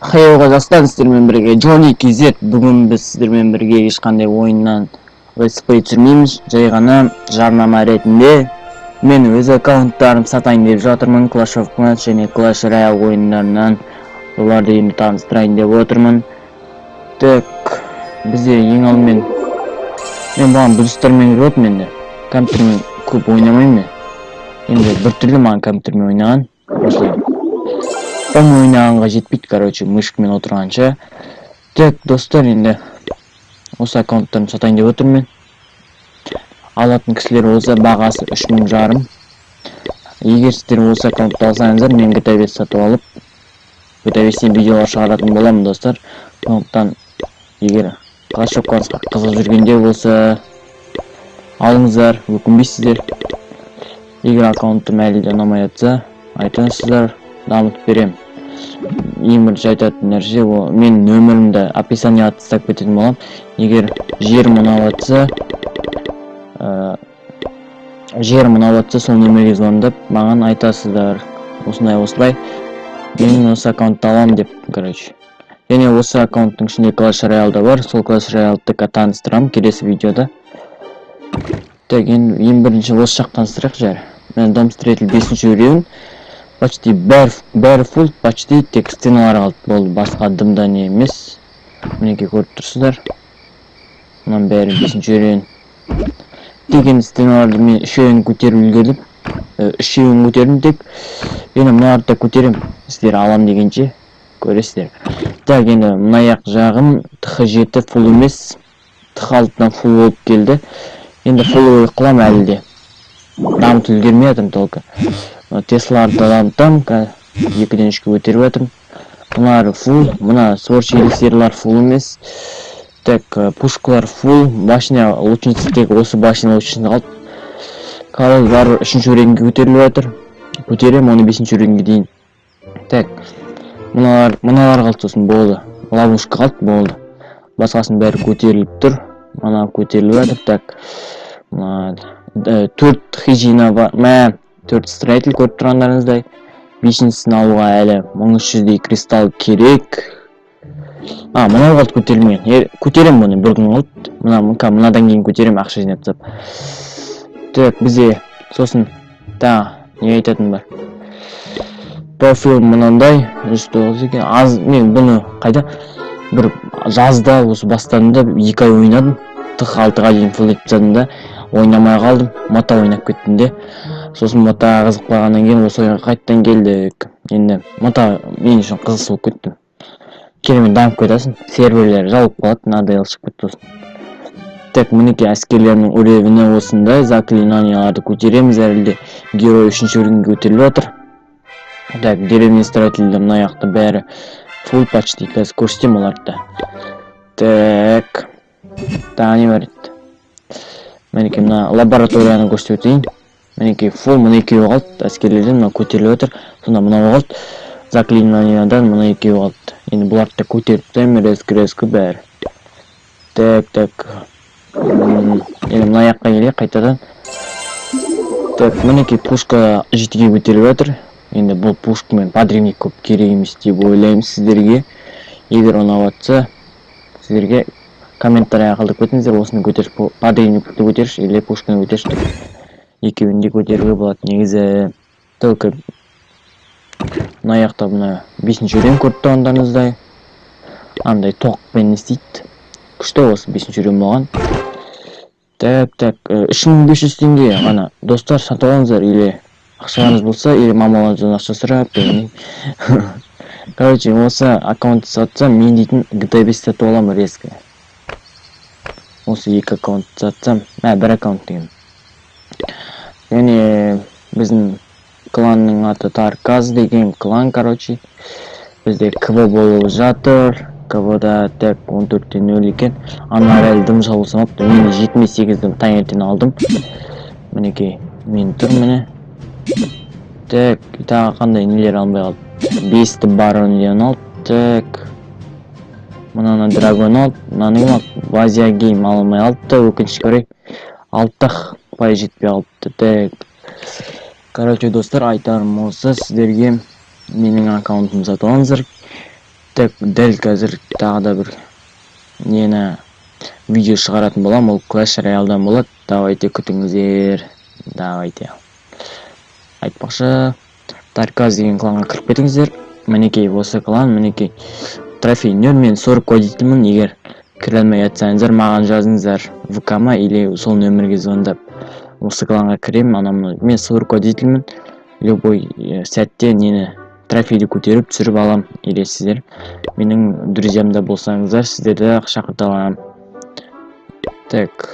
Хайырға жастар, сіздермен бірге Джони KZ. Бүгін біз сіздермен бірге ешқандай ойыннан ойыспай жүрмейміз. Жай ғана жарнама ретінде мен өз аккаунттарым сатайын деп жатырмын. Clash of Clans және Clash Royale ойындарынан оларды енді таныстырайын деп отырмын. Так, бізде ең алдымен мен бұған бұлыстармен көріп енді компьютермен көп ойнамаймын. Енді бір түрлі маған компьютермен ойнаған. Ойнағанға жетпейді, короче, мышкамен отырғанша. Так, достар, енді осы аккаунттарын сатайын деп отырмын. Алатын кісілер болса, бағасы 3.500. Егер сіздер осы аккаунтты алсаңыздар, мен GTA 5 сатып алып, GTA 5-тен видеолар шығаратын боламын, достар. Сондықтан, егер Clash of Clans'қа қызық жүргендер болса, алыңыздар, өкінбейсіздер. Егер аккаунттым әлі де ұнамай жатса, айтыңыздар, дамытып берем. Ең бірінші айтатын нәрсе, мен нөмірімді описанияға тастап кететін болам. Егер жерім ұнаватса, сол нөмірге звондап, маған айтасыздар. Осылай, мен осы аккаунтты алам деп, короче. Және осы аккаунттың ішінде Clash Royale да бар. Сол Clash Royale-ды таныстырамын келесі видеода. Так, ең бірінші осы жақ таныстырайық жар. Мен Домстрейтл 5-ші уровень. Почти бәрі фул, почти тек стеналар қалды болды, басқа дымда не емес. Мінеке көріп тұрсыздар. Мұнан бәрі 5-ші уровень. Деген стеналарды мен 3-еуін көтеріп үлгердім. 3-еуін көтердім тек. Енді мұнарды да көтерем, сіздер алам дегенше көресіздер. Так, енді мұнаяқ жағым TH7 фул емес, TH6-тан фул болып келді. Енді фул қылам әлі де. Дамыт үлгермей атым толқы. Тесларды дамытам, 2-ден 3-ке өтеріп атым. Мұнары фул, мұна сорч елексерлар фул емес. Так, пушкалар фул, башня лучницы тек осы башня лучницы қалды. Король бар 3-ші уровеньге көтеріліп атыр. Көтерем, оны 5-ші уровеньге дейін. Так, мұналар қалды сосын болды. Ловушка қалды болды. Басқасын бәрі көтеріліп тұр. Мұна көтеріліп атыр. Так, 4 хижина бар. 4 страйтл көріп тұрғандарыңыздай. 5-шісін алуға әлі 1300-дей кристалл керек. Мұна қалды көтерілмеген. Көтерем мұны, бір күн қалды. Мұнадан кейін көтерем, ақша жинап тап. Так, бізде сосын не айтатын бар. Профил мұнандай 109 екен. Мен бұны қайда бір жазда осы бастадымда 2 ай ойнадым. TH6-ға дейін фул етіп тастадым, ойнамай қалдым. Мота ойнап кеттім де. Сосын Мота қызық болғаннан кейін осы ойынға қайттан келдік. Енді Мота мен үшін қызық болып кеттім. Керемет дамып кетесің. Серверлер жауып қалады, надоел шығып кетті сосын. Так, мінеке әскерлерінің уровені осындай. Заклинанияларды көтереміз, әлде герой 3-ші уровеньге көтеріліп отыр. Так, деревня строительдер мына жақта бәрі фул почти, қазір көрсетем оларды. Так, не бар еді. Мінеке мына лабораторияны көрсетіп өтейін. Мінеке фул, мұны 2 қалды, әскерлерден мына көтеріліп отыр. Сонда мына қалды. Заклинаниядан мына 2 қалды. Енді бұларды көтеріп тайым, резкі бәрі. Так. Енді мына жаққа келе қайтадан. Так, мінеке пушка 7-ге көтеріп отыр. Енді бұл пушкамен подребник көп керек емес деп ойлаймын сіздерге. Егер ұнаватса, сіздерге комментария қалдырып кетіңіздер, осыны көтеріш, подребникті көтеріш, или пушканы көтеріш. Екеуін де көтеруге болады негізі. Только мына жақта мына 5-ші уровень көріп тұрғандарыңыздай. Андай тоқпен істейді. Күшті осы 5-ші уровень болған. Так, 3500 теңге ғана достар сатып алыңыздар, или ақшаларыңыз болса, или мамаларыңыздан ақша сұрап. Короче, осы аккаунтты сатсам, мен дейтін GTA 5 сатып аламын резко. Осы 2 аккаунтты сатсам, бір аккаунт деген. Және біздің кланның аты Тарказ деген клан, короче. Бізде КВ болып жатыр. КВ-да так 14-0 екен. Анар әлі дым жабылсам апты. Мен 78-ді таңертең алдым. Мінеке, мен тұр міне. Так, тағы қандай нелер алмай қалды. 5-ті баронлен алды. Так. Мұнаны драгон алды. Мұнаны алды. Вазия гейм алмай алды. Өкінішке орай. Алтақ пай жетпей алды. Так. Короче, достар, айтарым осы сіздерге менің аккаунтымды сатып алыңыздар. Так, дәл қазір тағы да бір нені видео шығаратын болам, ол Clash Royale'дан болады. Давайте күтіңіздер. Давайте. Айтпақшы, Тарказ деген кланға кіріп кетіңіздер. Мінекей осы клан, мінекей трофей нөл, мен 40 кодителмін. Егер кіре алмай жатсаңыздар, маған жазыңыздар ВК-ма или сол нөмірге звондап. Осы кланға кіремін, анамны. Мен 40 кодителмін. Любой сәтте нені трофейді көтеріп түсіріп алам. Или сіздер менің друзьямда болсаңыздар, сіздерді шақырта аламын. Так,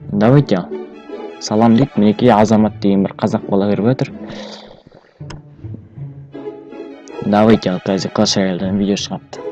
давайте. Салам дейік, мінекей Азамат деген бір қазақ бала кіріп жатыр. Давайте, қазір Clash Royale'дан видео шығарыпты.